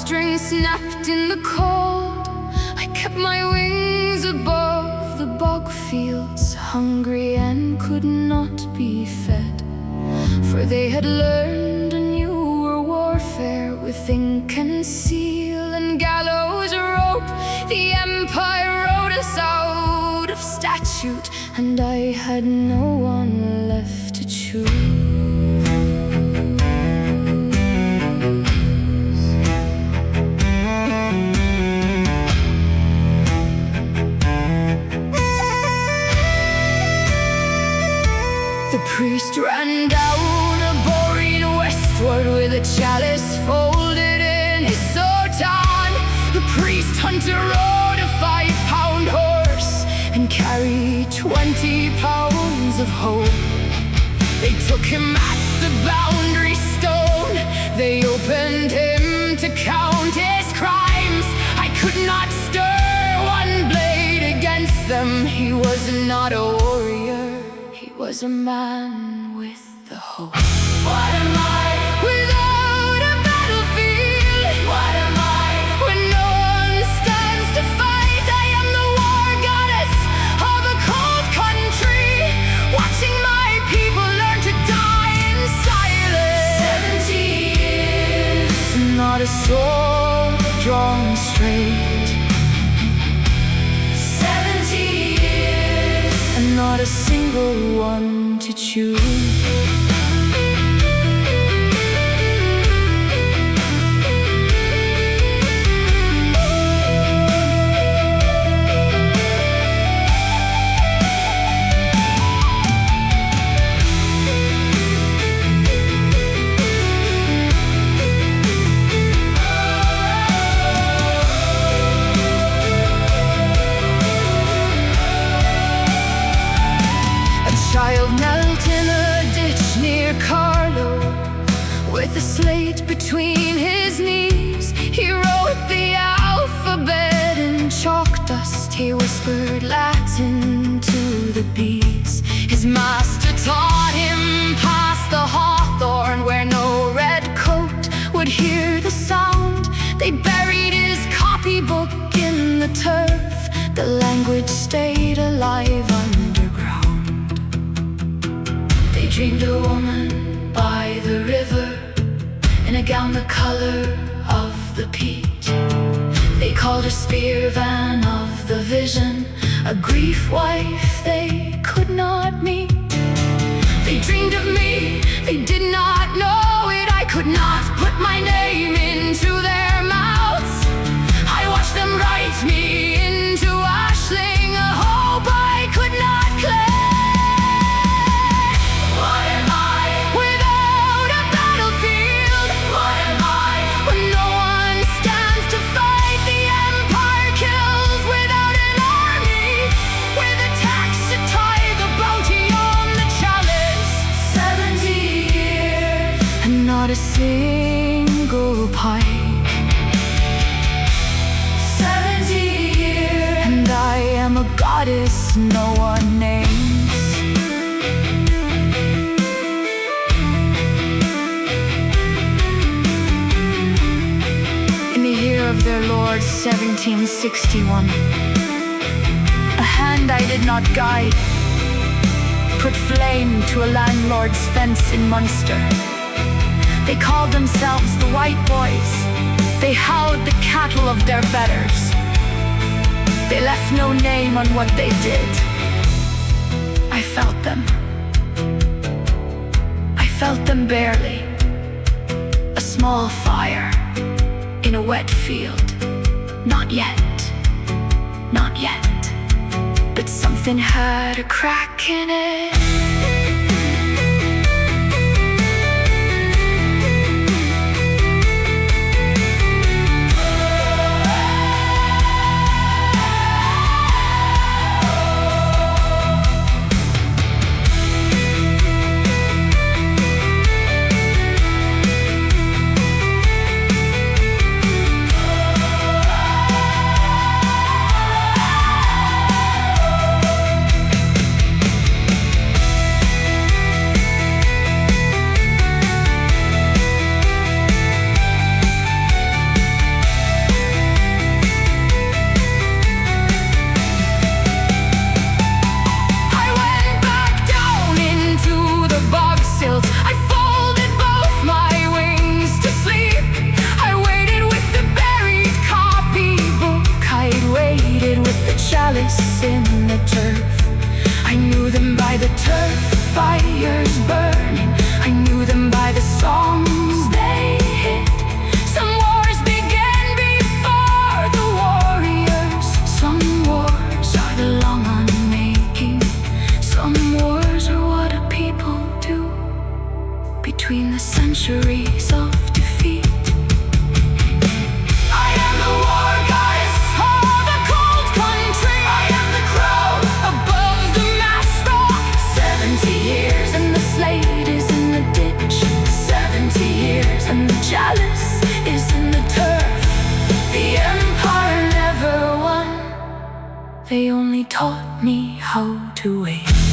bowstring snapped in the cold. I kept my wings above the bog fields, hungry and could not be fed, for they had learned a newer warfare with ink and seal and gallows rope. The empire wrote us out of statute, and I had no one left to choose. The priest ran down a boreen westward with a chalice folded in his sotan. The priest hunter rode a 5-pound horse and carried 20 pounds of hope. They took him at the boundary stone. They opened him to count his crimes. I could not stir one blade against them. He was not a warrior, he was a man with the hope. What am I without a battlefield? What am I when no one stands to fight? I am the war goddess of a cold country, watching my people learn to die in silence. 70 years, not a sword drawn straight. 70 years, and not a single one to choose. Child knelt in a ditch near Carlo, with a slate between his knees. He wrote the alphabet in chalk dust. He whispered Latin to the bees. His master taught him past the hawthorn, where no red coat would hear the sound. They buried his copybook in the turf. The language stayed alive underground. They dreamed a woman by the river, in a gown the color of the peat. They called her Spear Van of the Vision, a grief wife they could not meet. They dreamed of me, they did not know it. I could not put my name into their mouths. I watched them write me into ashling, a hope I could not claim. Not a single pike. 70 years, and I am a goddess no one names. In the year of their Lord 1761, a hand I did not guide put flame to a landlord's fence in Munster. They called themselves the White Boys. They howled the cattle of their betters. They left no name on what they did. I felt them. I felt them barely. A small fire in a wet field. Not yet. Not yet. But something had a crack in it. turf fires burning, I knew them by the songs they hit. Some wars began before the warriors. Some wars are the long unmaking. Some wars are what a people do between the centuries of defeat. I am the war goddess of the cold country. I am the crow above the mast-rock. 70 years and the slate is in the ditch. 70 years and the chalice is in the turf. The empire never won. They only taught me how to wait.